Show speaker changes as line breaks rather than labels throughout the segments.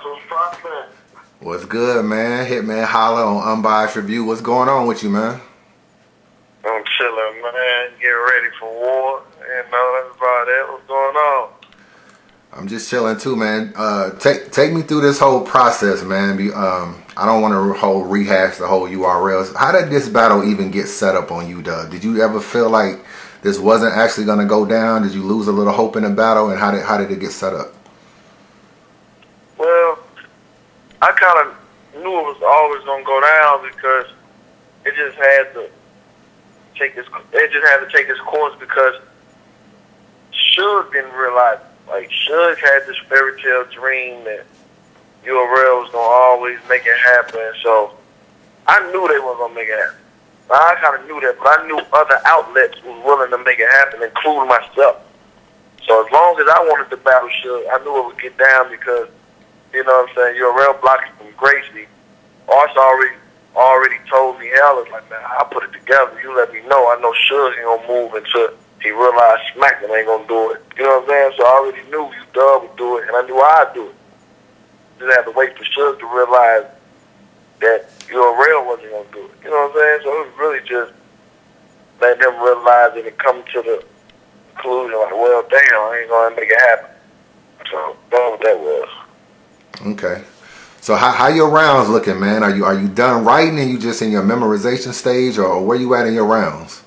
What's poppin'?
What's good, man? Hitman Holla on UnbiasReview. What's going on with you, man?
I'm chilling, man. Getting ready for war. You know, that's about it. What's going on?
I'm just chilling too, man. Take me through this whole process, man. I don't want to rehash the whole URLs. How did this battle even get set up on UW? Did you ever feel like this wasn't actually going to go down? Did you lose a little hope in the battle? And how did it get set up?
Well, I kind of knew it was always going to go down because it just had to take its course because Suge didn't realize it. Like, Suge had this fairy tale dream that URL was going to always make it happen. So I knew they weren't going to make it happen. I kind of knew that, but I knew other outlets were willing to make it happen, including myself. So as long as I wanted to battle Suge, I knew it would get down because, you know what I'm saying, URL blocking from Gracie. Arch already told me, hell, it's like, man, I'll put it together. You let me know. I know Suge ain't going to move until he realized Smack ain't going to do it. You know what I'm saying? So I already knew UW would do it, and I knew I'd do it. Just had to wait for Suge to realize that URL wasn't going to do it. You know what I'm saying? So it was really just letting them realize it and come to the conclusion, like, well, damn, I ain't going to make it happen. So that's what that was.
Okay. So how your rounds looking, man? Are you done writing and you just in your memorization stage, or where you at in your rounds?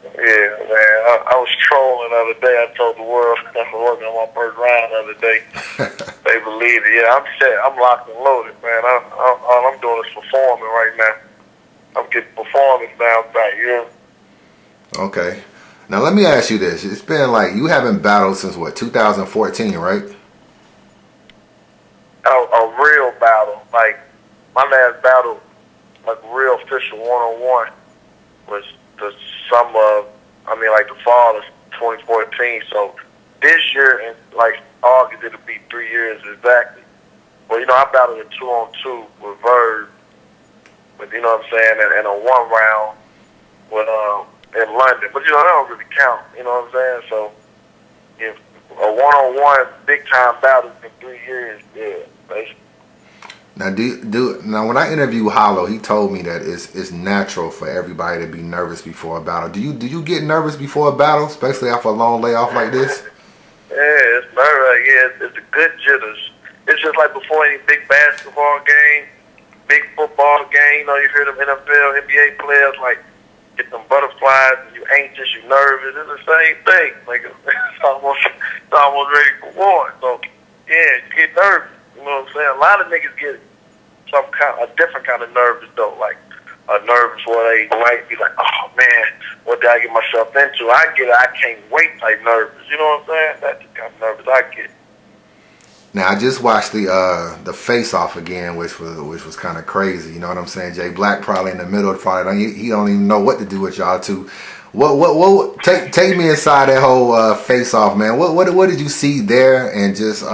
Yeah, man. I was trolling the other day. I told the world I was working on my first round the other day. They believe it. Yeah, I'm set. I'm locked and loaded, man. All I'm doing is performing right now. I'm getting performance down back, you know?
Okay. Now let me ask you this. It's been like you haven't battled since what, 2014, right?
A real battle. Like, my last battle, like real official one-on-one, was the fall of 2014. So this year, in like August, it'll be 3 years exactly. Well, you know, I battled a 2-on-2 with Verb, but you know what I'm saying, and a one round with in London. But you know, that don't really count. You know what I'm saying? So if a one-on-one big time battle in 3 years, yeah, basically.
Now when I interviewed Hollow, he told me that it's natural for everybody to be nervous before a battle. Do you get nervous before a battle, especially after a long layoff like this?
Yeah, it's nervous. Yeah, it's the good jitters. It's just like before any big basketball game, big football game. You know, you hear them NFL, NBA players like get them butterflies, and you anxious, you nervous. It's the same thing. Like it's almost ready for war. So yeah, you get nervous. You know what I'm saying? A lot of niggas get a different kind of nervous though, like a nervous where they might be like, oh man, what did I get myself into? I get it, I can't wait type nervous. You know what I'm saying? That's the kind of nervous I get.
Now I just watched the face off again, which was kind of crazy. You know what I'm saying? Jay Black probably in the middle of the fight. He don't even know what to do with y'all two. What take me inside that whole face off, man. What did you see there, and just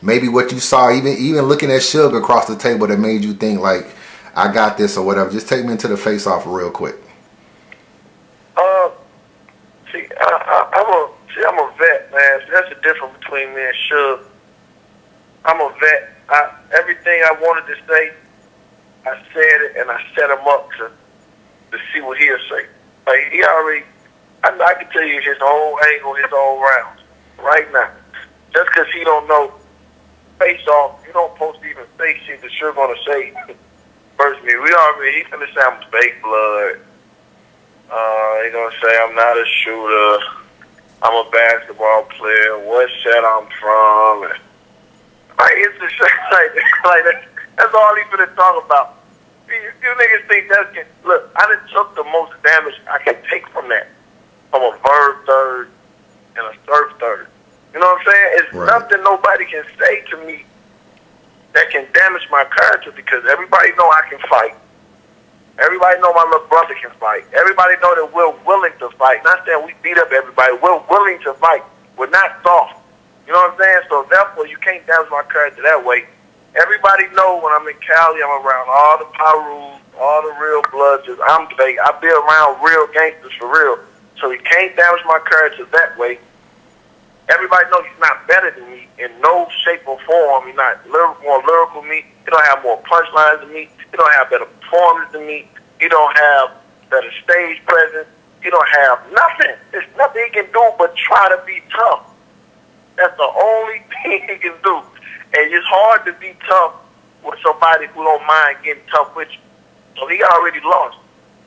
maybe what you saw, even looking at Suge across the table, that made you think like, I got this or whatever. Just take me into the face off real quick.
I'm a vet, man. That's the difference between me and Suge. I'm a vet. Everything I wanted to say, I said it, and I set him up to see what he'll say. Like, he already, I can tell you his whole angle, his whole rounds right now. Just because he don't know face off, you don't supposed to even say shit that you're gonna say. First, me, he's gonna say I'm fake blood. He's gonna say I'm not a shooter. I'm a basketball player. What set I'm from? And, like, it's just like that's all he's gonna talk about. You niggas think that can look? I done took the most damage I can take from that, from a Verb third and a Surf third. You know what I'm saying? It's
right.
Nothing nobody can say to me that can damage my character because everybody know I can fight. Everybody know my little brother can fight. Everybody know that we're willing to fight. Not saying we beat up everybody. We're willing to fight. We're not soft. You know what I'm saying? So therefore, you can't damage my character that way. Everybody know when I'm in Cali, I'm around all the Pirus, all the real bloods. I'm fake. I be around real gangsters for real. So you can't damage my character that way. everybody knows he's not better than me in no shape or form. He's not more lyrical than me. He don't have more punchlines than me. He don't have better performance than me. He don't have better stage presence. He don't have nothing. There's nothing he can do but try to be tough. That's the only thing he can do. And it's hard to be tough with somebody who don't mind getting tough with you. So he already lost.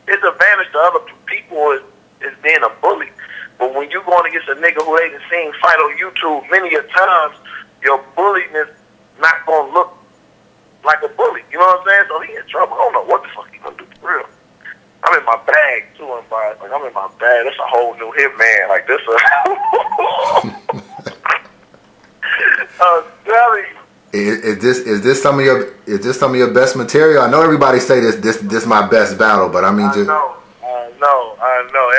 His advantage to other people is being a bully. But when you're going against a nigga who they done seen fight on YouTube many a times, your bulliness not going to look like a bully. You know what I'm saying? So he in trouble. I don't know what the fuck he going to do for real. I'm in my bag, too, Unbiased. Like, I'm in my bag. That's a whole new Hitman. Like, this
Is this some of your best material? I know everybody say this my best battle, but I mean just
I know.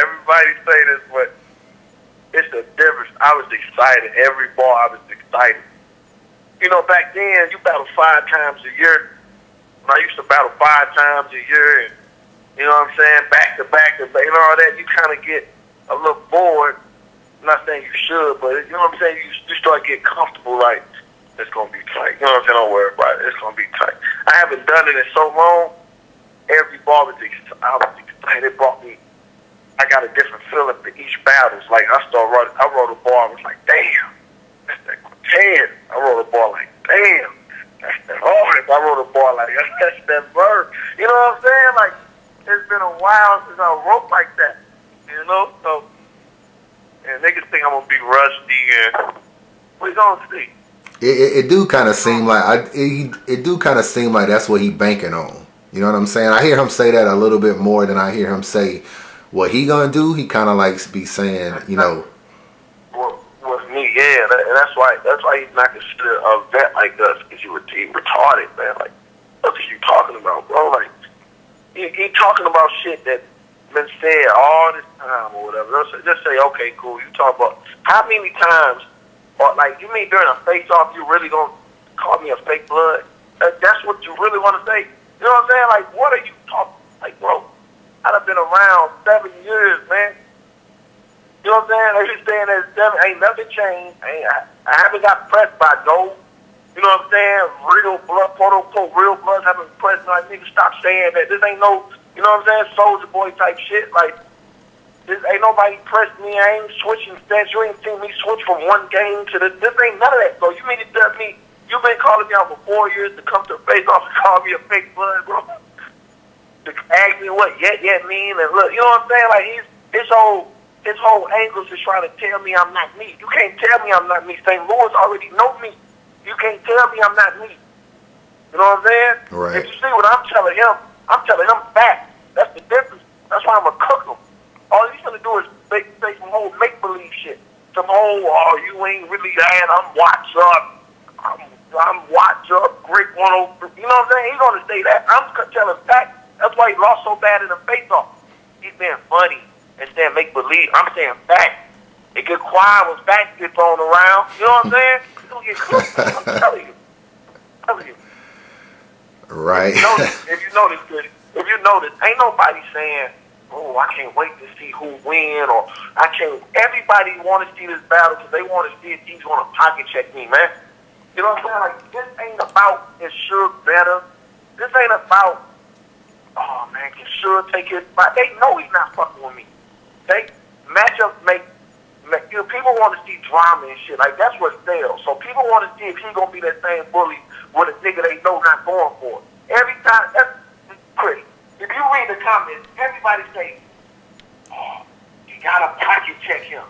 Everybody say this, but it's the difference. I was excited. Every ball I was excited. You know, back then you battle 5 times a year. When I used to battle 5 times a year, and you know what I'm saying, back to back, and all that, you kind of get a little bored. I'm not saying you should, but you know what I'm saying. You start getting comfortable, like. It's going to be tight. You know what I'm saying? Don't worry about it. It's going to be tight. I haven't done it in so long. Every ball was excited. I was excited. It brought me, I got a different feeling for each battle. It's like I wrote a ball. I was like, damn. That's that Cortez. I wrote a ball like, damn. That's that Horace. I wrote a ball like, that's that Bird. You know what I'm saying? Like, it's been a while since I wrote like that. You know? So, and niggas think I'm going to be rusty, and we going to see.
It do kind of seem like it do kind of seem like that's what he banking on. You know what I'm saying? I hear him say that a little bit more than I hear him say what he gonna do. He kind of likes be saying, you know.
With me, yeah, and that's why he's not considered a vet like us, because he retarded, man. Like, what are you talking about, bro? Like, he talking about shit that been said all this time or whatever. Just say, okay, cool. You talk about how many times. Or, like, you mean during a face-off, you really gonna call me a fake blood? That's what you really want to say? You know what I'm saying? Like, what are you talking? Like, bro, I've been around 7 years, man. You know what I'm saying? Like, you're saying that 7, ain't nothing changed. I haven't got pressed by no, you know what I'm saying, real blood, quote-unquote, real bloods haven't pressed. Like, nigga, stop saying that. This ain't no, you know what I'm saying, soldier boy type shit. Like, this ain't nobody pressed me. I ain't switching stats. You ain't seen me switch from one game to this. This ain't none of that. So you mean to tell me you've been calling me out for 4 years to come to the face off and call me a fake blood, bro? To ask me what yet mean and look, you know what I'm saying? Like his whole angles is trying to tell me I'm not me. You can't tell me I'm not me. St. Louis already know me. You can't tell me I'm not me. You know what I'm saying?
Right.
If you see what I'm telling him facts. That's the difference. That's why I'm gonna cook him. All he's gonna do is say some whole make-believe shit. Some whole, you ain't really that. I'm watch up. I'm watch up. Great 103. You know what I'm saying? He's gonna say that. I'm telling facts. That's why he lost so bad in the face-off. He's being funny and saying make-believe. I'm saying facts. It get quiet when facts get thrown around. You know what I'm saying? He's gonna get cooked. I'm telling you.
Right.
If you notice, ain't nobody saying, oh, I can't wait to see who win, or I can't. Everybody want to see this battle because they want to see if he's going to pocket check me, man. You know what I'm saying? Like, this ain't about is Suge better. This ain't about, oh man, can Suge take his spot? They know he's not fucking with me. They matchups make you know, people want to see drama and shit. Like, that's what sells. So people want to see if he's gonna be that same bully with a nigga they know not going for it. Every time, that's crazy. If you read the comments, everybody say, oh, you gotta pocket check him.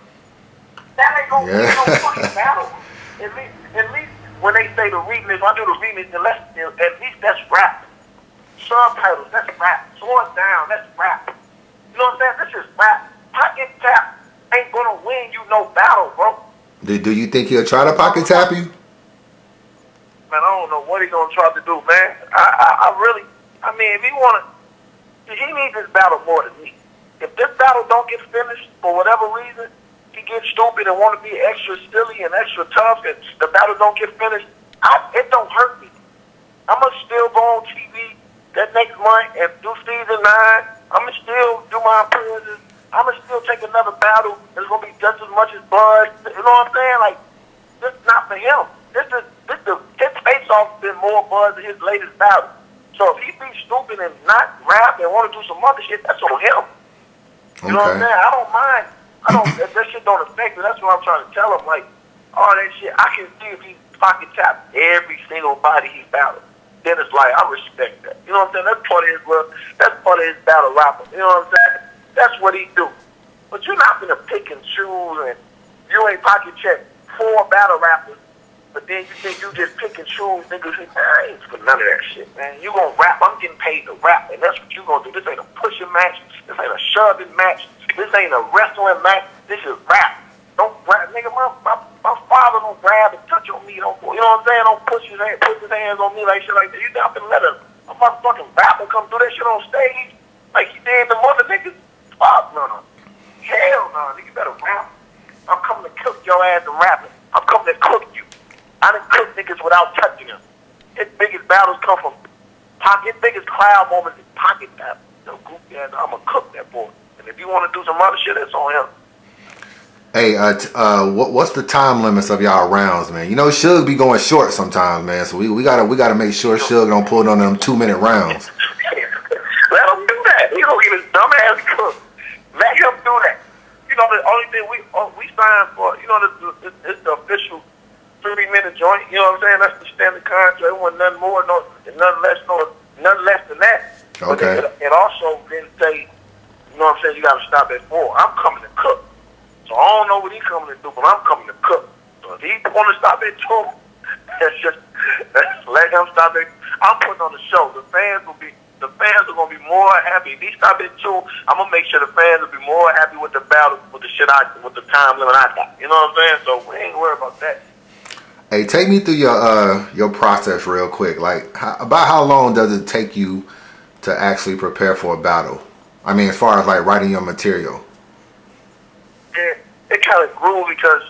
That ain't gonna be no fucking battle. At least when they say the remix, I do the remix, at least that's rap. Subtitles, that's rap. Slow it down, that's rap. You know what I'm saying? This is rap. Pocket tap ain't gonna win you no battle, bro.
Do you think he'll try to pocket tap you?
Man, I don't know what he's gonna try to do, man. I mean, if he wanna, he needs this battle more than me. If this battle don't get finished for whatever reason, he gets stupid and want to be extra silly and extra tough, and the battle don't get finished, it don't hurt me. I'm gonna still go on TV that next month and do season 9. I'm gonna still do my appearances. I'm gonna still take another battle. It's gonna be just as much as Bud. You know what I'm saying? Like, this is not for him. His face-off been more buzz than his latest battle. So if he be stupid and not rap and want to do some other shit, that's on him. You know what I'm saying? I don't mind. That shit don't affect me. That's what I'm trying to tell him. Like, all that shit, I can see if he pocket tap every single body he battled. Then it's like, I respect that. You know what I'm saying? That's part of his look. That's part of his battle rapper. You know what I'm saying? That's what he do. But you're not gonna pick and choose, and you ain't pocket check 4 battle rappers, but then you think you just pick and choose niggas. I ain't for none of that shit, man. You gonna rap? I'm getting paid to rap, and that's what you gonna do. This ain't a pushing match. This ain't a shoving match. This ain't a wrestling match. This is rap. Don't grab, nigga. My father don't grab and touch on me. Don't, you know what I'm saying? Don't put his hands on me like shit like that. You not gonna let a motherfucking rapper come do that shit on stage like he did the mother niggas? Fuck no. Hell no, nigga. You better rap. I'm coming to cook your ass and rapping. I'm coming to cook you. I done cook niggas without touching them. His biggest battles come from pocket. His biggest crowd moments is pocket battles. No goofy ass. I'm gonna cook that boy. And if you want to do some other shit, it's on him.
Hey, what's the time limits of y'all rounds, man? You know, Suge be going short sometimes, man. So we gotta make sure Suge don't pull on them 2-minute rounds.
Let him do that. He gonna get his dumb ass cooked. Let him do that. You know, the only thing we signed for, you know, it's the official 3-minute joint. You know what I'm saying? That's the standard contract. It wasn't nothing more, nothing less than that.
Okay.
But it also didn't say, you know what I'm saying, you got to stop at 4. I'm coming to cook. So I don't know what he's coming to do, but I'm coming to cook. So if he want to stop at 2, let him stop at. I'm putting on the show. The fans are going to be more happy. If he stop at 2, I'm going to make sure the fans will be more happy with the battle, with the time limit I got. You know what I'm saying? So we ain't worried about that.
Hey, take me through your process real quick. Like, about how long does it take you to actually prepare for a battle? I mean, as far as like writing your material.
Yeah, it kind of grew because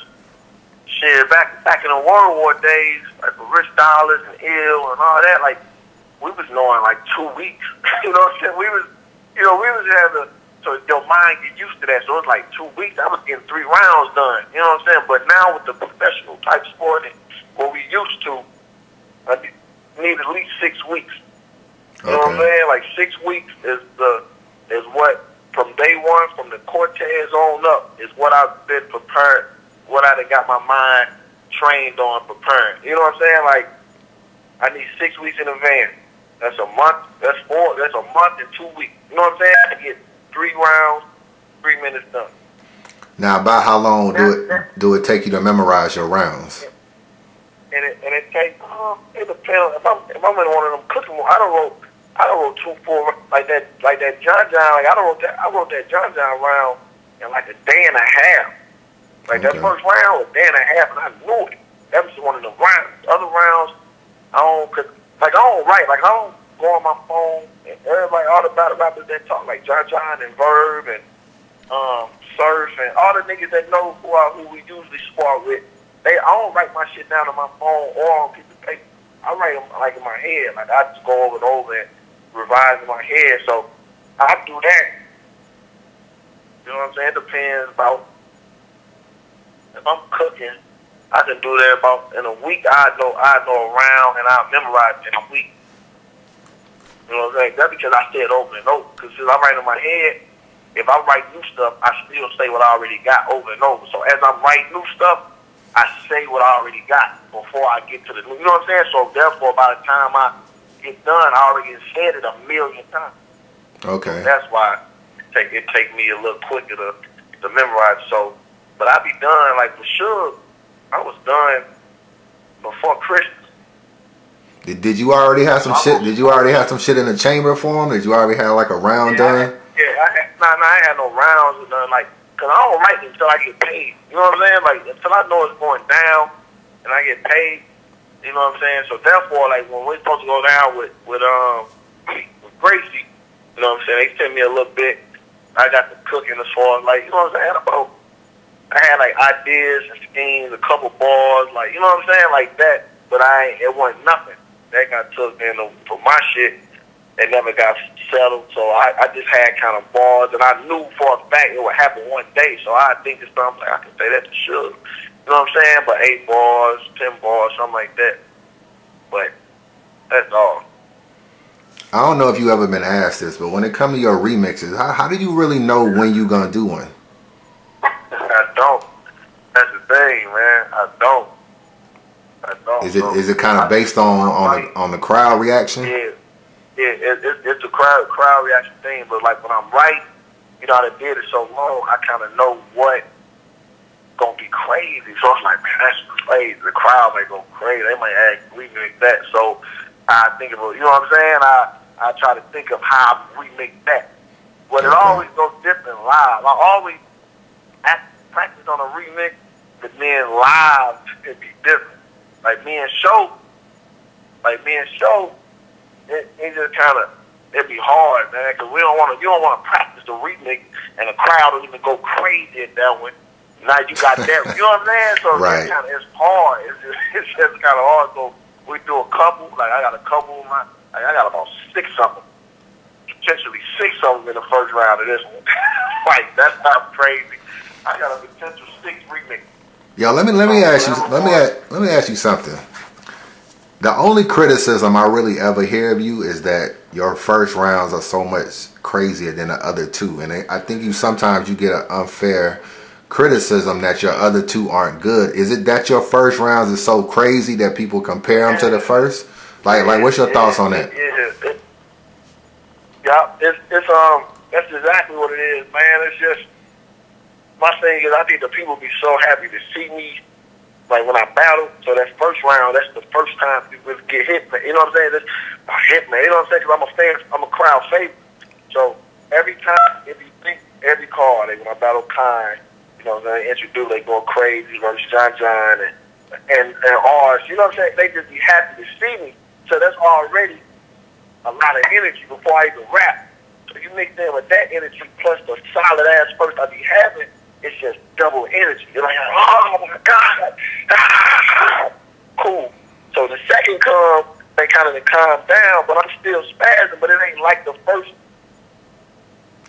shit back in the World War days, like with Rich Dollars and Ill and all that, like we was knowing like 2 weeks. You know what I'm saying? We was having so your mind get used to that. So it was like 2 weeks. I was getting 3 rounds done. You know what I'm saying? But now with the professional type sport and what we used to, I need at least 6 weeks. You know what I'm saying? Like 6 weeks is what from day one, from the Cortez on up, is what I've been prepared, what I done got my mind trained on preparing. You know what I'm saying? Like I need 6 weeks in advance. That's a month. That's a month and 2 weeks. You know what I'm saying? I get 3 rounds, 3 minutes done.
Now, about how long do it take you to memorize your rounds?
And it takes it depends. If I'm in one of them cooking, I don't wrote 2, 4 like that John. Like I wrote that John round in like a day and a half. Like that first round was a day and a half, and I knew it. That was one of the rounds. Other rounds, I don't write. Like I don't go on my phone. And everybody, all the battle rappers that talk, like John and Verb and Surf and all the niggas that know who we usually spar with. I don't write my shit down on my phone or on piece of paper. I write them like in my head. Like I just go over and over and revise in my head. So I do that. You know what I'm saying? It depends about if I'm cooking. I can do that about in a week. I know a round and I memorize it in a week. You know what I'm saying? That's because I say it over and over. Because since I write in my head, if I write new stuff, I still say what I already got over and over. So as I'm writing new stuff, I say what I already got before I get to the new. You know what I'm saying? So therefore, by the time I get done, I already said it 1,000,000 times.
Okay.
So that's why it take me a little quicker to memorize. So, but I be done like for sure. I was done before Christmas.
Did you already have some shit? Did you already have some shit in the chamber for him? Did you already have like a round done?
I had no rounds or nothing. Like, cause I don't write until I get paid. You know what I'm saying? Like until I know it's going down and I get paid. You know what I'm saying? So therefore, like when we're supposed to go down with Gracie, you know what I'm saying? They sent me a little bit. I got the cooking as far as like, you know what I'm saying? I had like ideas and schemes, a couple bars, like, you know what I'm saying? Like that, but it wasn't nothing. That got took in for my shit. They never got settled, so I just had kind of bars, and I knew for a fact it would happen one day. So I think it's something like I can say that to Suge. You know what I'm saying? But 8 bars, 10 bars, something like that. But that's all.
I don't know if you ever been asked this, but when it comes to your remixes, how do you really know when you gonna do one?
I don't. That's the thing, man. I don't.
Is it kind of based on the crowd reaction?
Yeah. It's a crowd reaction thing, but like when I'm right, you know, I done did it so long, I kind of know what gonna be crazy. So it's like, man, that's crazy. The crowd may go crazy. They might act remix that. So I think about, you know what I'm saying? I try to think of how I remix that. But it always goes different live. I always practice on a remix, but then live it'd be different. Like me and Show, it just kind of, it'd be hard, man, because you don't want to practice the remix and the crowd don't even go crazy at that one. Now you got that, you know what I'm saying? So
right.
It's hard. It's just kind of hard. So we do a couple, like I got a couple of my, like I got about 6 of them, potentially 6 of them in the first round of this one. Like that's how crazy. I got a potential 6 remix.
Yo, let me ask you something. The only criticism I really ever hear of you is that your first rounds are so much crazier than the other 2, and I think sometimes you get an unfair criticism that your other 2 aren't good. Is it that your first rounds is so crazy that people compare them to the first? Like what's your thoughts on that?
That's exactly what it is, man. It's just, my thing is, I think the people be so happy to see me, like when I battle. So that first round, that's the first time people get hit. You know what I'm saying? That's Hitman. You know what I'm saying? Because I'm a fan, I'm a crowd favorite. So every time, if you think every card, like when I battle Kind, you know what I'm saying? Introduce, they going crazy versus John and ours. You know what I'm saying? They just be happy to see me. So that's already a lot of energy before I even rap. So you mix in with that energy plus the solid ass first I be having, it's just double energy. You're like, oh my God, cool. So the second come, they kind of calm down, but I'm still spazzing, but it ain't like the first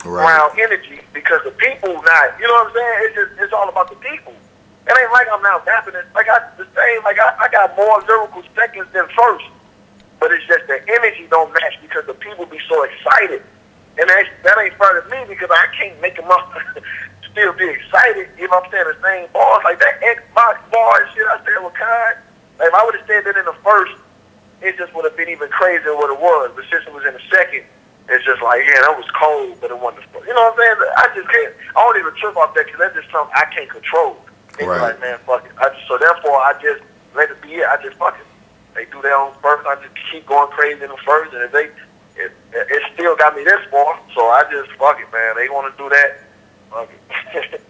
round energy because the people not, you know what I'm saying? It's all about the people. It ain't like I'm not rapping it. Like I got more lyrical seconds than first, but it's just the energy don't match because the people be so excited. And that ain't fair to me because I can't make them up still be excited, you know what I'm saying, the same bars. Like that Xbox bar and shit I said with Kind, like if I would have said that in the first, it just would have been even crazier than what it was. But since it was in the second, it's just like, yeah, that was cold, but it wasn't the first. You know what I'm saying? I just can't, I don't even trip off that because that's just something I can't control. It's like, man, fuck it. So therefore, I just let it be it. I just fuck it. They do their own first. I just keep going crazy in the first, and if it still got me this far, so I just fuck it, man. They want to do that. Fuck it.